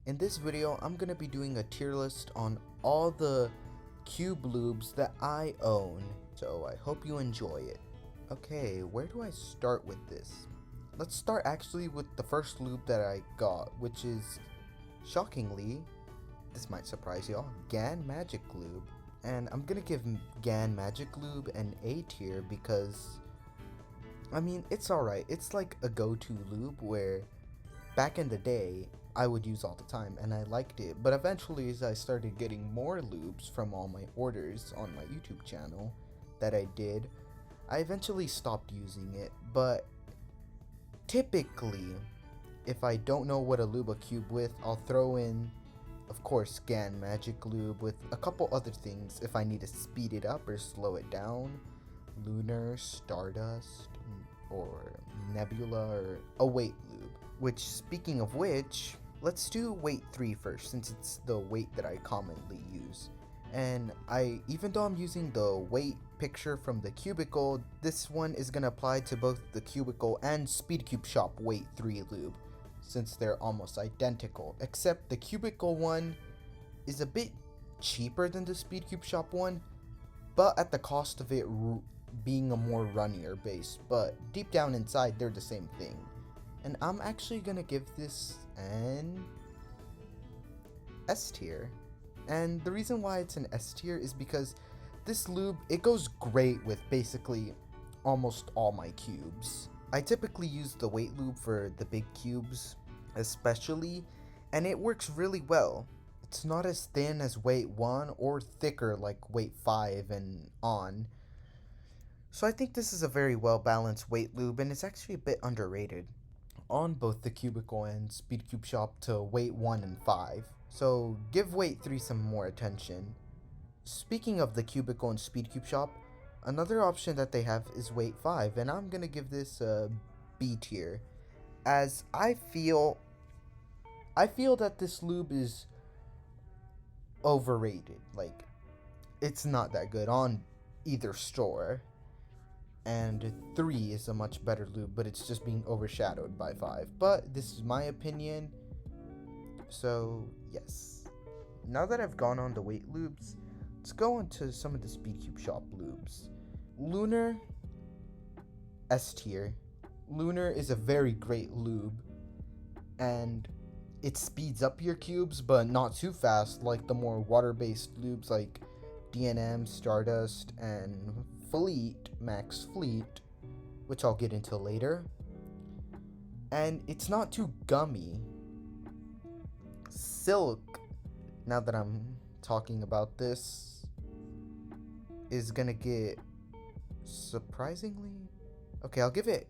In this video, I'm going to be doing a tier list on all the cube lubes that I own, so I hope you enjoy it. Okay, where do I start with this? Let's start actually with the first lube that I got, which is, shockingly, this might surprise y'all, Gan Magic Lube. And I'm going to give Gan Magic Lube an A tier because, I mean, it's alright. It's like a go-to lube where back in the day, I would use all the time and I liked it, but eventually as I started getting more lubes from all my orders on my YouTube channel that I did, I eventually stopped using it. But typically, if I don't know what to lube a cube with, I'll throw in, of course, Gan Magic Lube with a couple other things if I need to speed it up or slow it down. Lunar, Stardust, or Nebula, or a weight lube. Which, speaking of which, let's do weight 3 first, since it's the weight that I commonly use. And even though I'm using the weight picture from the Cubicle, this one is going to apply to both the Cubicle and Speedcubeshop weight 3 lube, since they're almost identical, except the Cubicle one is a bit cheaper than the Speedcubeshop one, but at the cost of it being a more runnier base, but deep down inside they're the same thing. And I'm actually gonna give this an S tier. And the reason why it's an S tier is because this lube, it goes great with basically almost all my cubes. I typically use the weight lube for the big cubes especially, and it works really well. It's not as thin as weight 1 or thicker like weight 5 and on. So I think this is a very well balanced weight lube, and it's actually a bit underrated on both the Cubicle and Speedcubeshop to weight 1 and 5, so give weight 3 some more attention. Speaking of the Cubicle and Speedcubeshop, another option that they have is weight 5, and I'm gonna give this a B tier, as I feel that this lube is overrated. Like, it's not that good on either store. And 3 is a much better lube, but it's just being overshadowed by 5. But this is my opinion, so yes. Now that I've gone on the weight lubes, let's go on to some of the Speedcubeshop lubes. Lunar, S tier. Lunar is a very great lube, and it speeds up your cubes, but not too fast like the more water-based lubes like DNM, Stardust, and Max Fleet, which I'll get into later. And it's not too gummy. Silk, now that I'm talking about this, is gonna get surprisingly, okay, I'll give it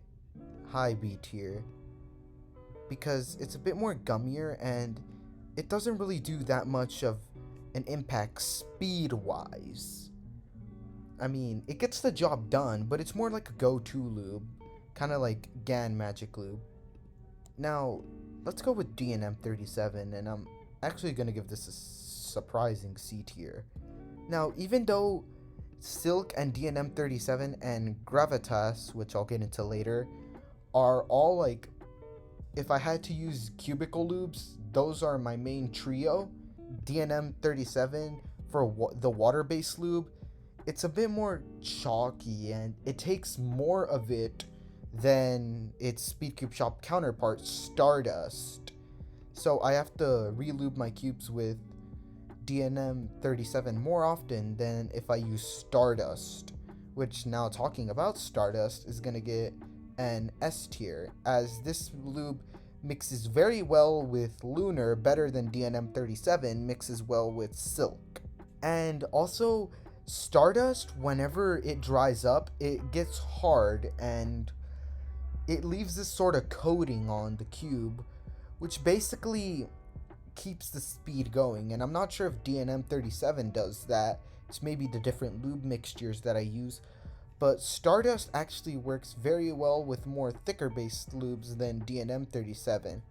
high B tier because it's a bit more gummier and it doesn't really do that much of an impact speed wise. I mean, it gets the job done, but it's more like a go-to lube, kind of like Gan Magic Lube. Now, let's go with DNM 37, and I'm actually going to give this a surprising C tier. Now, even though Silk and DNM 37 and Gravitas, which I'll get into later, are all like, if I had to use Cubicle lubes, those are my main trio. DNM 37 for the water-based lube, it's a bit more chalky and it takes more of it than its Speedcubeshop counterpart, Stardust. So I have to re-lube my cubes with DNM 37 more often than if I use Stardust, which, now talking about Stardust, is gonna get an S tier, as this lube mixes very well with Lunar, better than DNM 37 mixes well with Silk. And also, Stardust, whenever it dries up, it gets hard and it leaves this sort of coating on the cube, which basically keeps the speed going. And I'm not sure if DNM 37 does that. It's maybe the different lube mixtures that I use, but Stardust actually works very well with more thicker based lubes than DNM 37.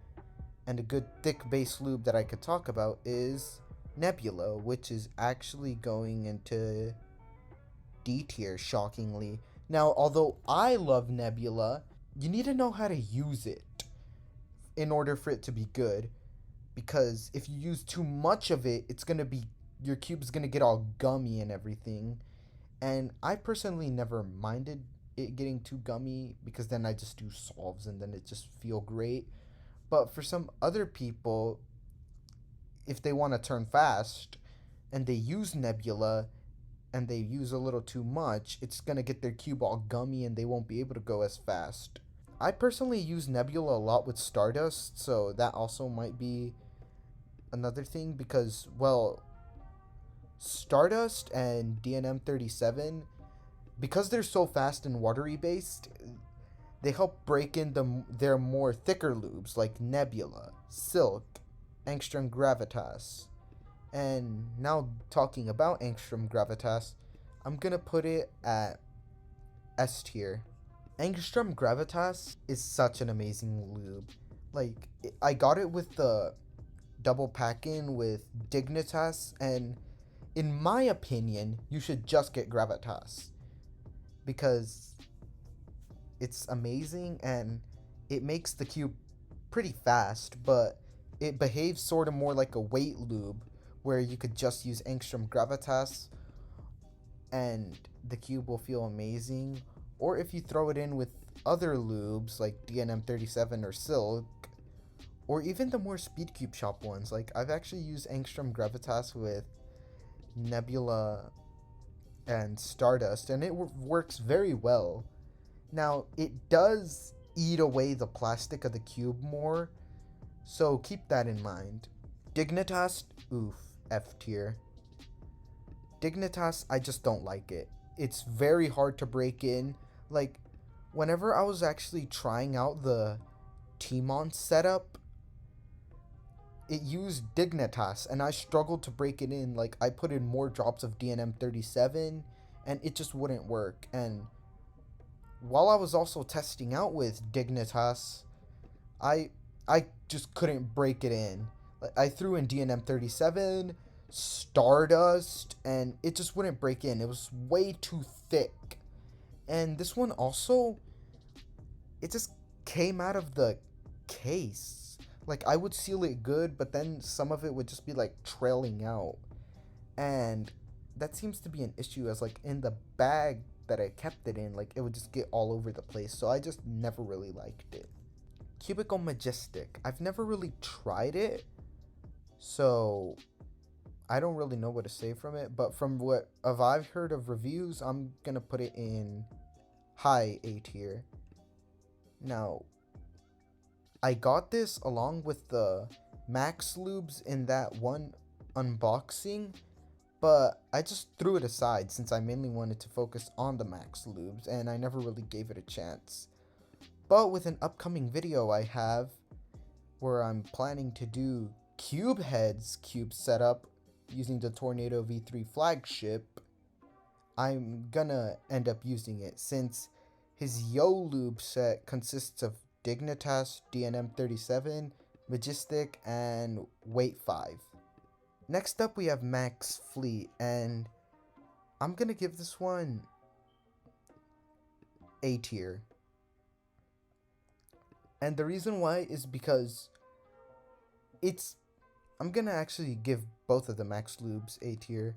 And a good thick base lube that I could talk about is Nebula, which is actually going into D tier, shockingly. Now, although I love Nebula, you need to know how to use it in order for it to be good. because if you use too much of it, your cube's gonna get all gummy and everything. And I personally never minded it getting too gummy because then I just do solves and then it just feel great. But for some other people, if they want to turn fast and they use Nebula and they use a little too much, it's gonna get their cube all gummy and they won't be able to go as fast. I personally use Nebula a lot with Stardust, so that also might be another thing because, well, Stardust and DNM 37, because they're so fast and watery based, they help break in their more thicker lubes like Nebula, Silk, Angstrom Gravitas. And now talking about Angstrom Gravitas, I'm gonna put it at S tier. Angstrom Gravitas is such an amazing lube. Like, I got it with the double pack-in with Dignitas, and in my opinion, you should just get Gravitas because it's amazing and it makes the cube pretty fast, but it behaves sort of more like a weight lube where you could just use Angstrom Gravitas and the cube will feel amazing. Or if you throw it in with other lubes like DNM 37 or Silk, or even the more Speedcubeshop ones. Like, I've actually used Angstrom Gravitas with Nebula and Stardust, and it works very well. Now, it does eat away the plastic of the cube more, so keep that in mind. Dignitas, oof, F tier. Dignitas, I just don't like it. It's very hard to break in. Like, whenever I was actually trying out the Timon setup, it used Dignitas, and I struggled to break it in. Like, I put in more drops of DNM 37, and it just wouldn't work. And while I was also testing out with Dignitas, I just couldn't break it in. Like, I threw in DNM 37, Stardust, and it just wouldn't break in. It was way too thick. And this one also, it just came out of the case. Like, I would seal it good, but then some of it would just be like trailing out. And that seems to be an issue, as like in the bag that I kept it in, like it would just get all over the place. So I just never really liked it. Cubicle Majestic. I've never really tried it, so I don't really know what to say from it. But from what I've heard of reviews, I'm gonna put it in high A tier. Now, I got this along with the Max Lubes in that one unboxing, but I just threw it aside since I mainly wanted to focus on the Max Lubes, and I never really gave it a chance. But with an upcoming video I have, where I'm planning to do Cubehead's cube setup using the Tornado V3 flagship, I'm gonna end up using it since his Yo Lube set consists of Dignitas, DNM 37, Majestic, and Weight 5. Next up we have Max Fleet, and I'm gonna give this one A tier. And the reason why is because I'm gonna actually give both of the Max Lubes A tier,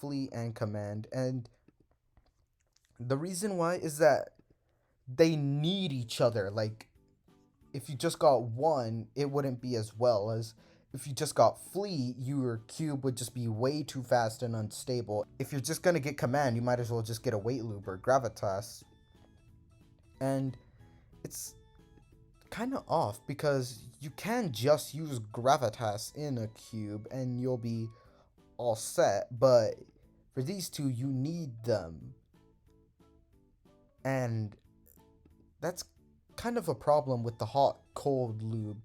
Fleet and Command, and the reason why is that they need each other. Like, if you just got one, it wouldn't be as well as if you just got Fleet, your cube would just be way too fast and unstable. If you're just gonna get Command, you might as well just get a Weight Lube or Gravitas. And it's kind of off because you can just use Gravitas in a cube and you'll be all set, but for these two, you need them. And that's kind of a problem with the hot cold lube.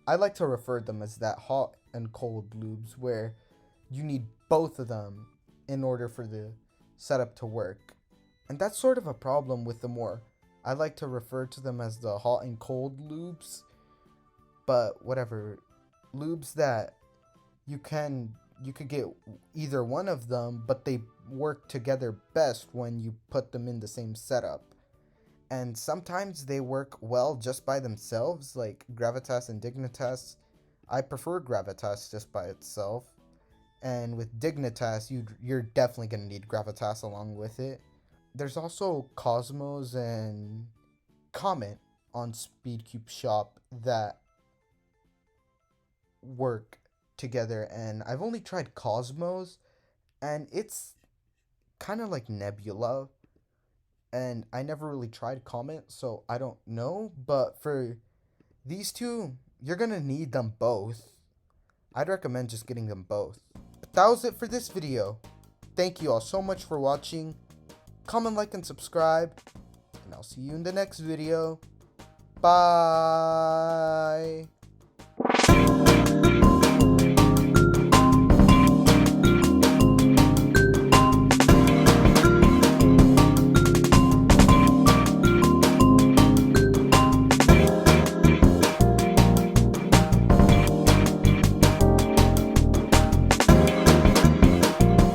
I like to refer them as that, hot and cold lubes, where you need both of them in order for the setup to work. And that's sort of a problem with the more, I like to refer to them as the hot and cold lubes, but whatever, lubes that you could get either one of them, but they work together best when you put them in the same setup. And sometimes they work well just by themselves, like Gravitas and Dignitas. I prefer Gravitas just by itself. And with Dignitas, you're definitely going to need Gravitas along with it. There's also Cosmos and Comet on Speedcubeshop that work together, and I've only tried Cosmos, and it's kind of like Nebula, and I never really tried Comet, so I don't know, but for these two, you're gonna need them both. I'd recommend just getting them both. But that was it for this video. Thank you all so much for watching. Comment, like, and subscribe, and I'll see you in the next video. Bye!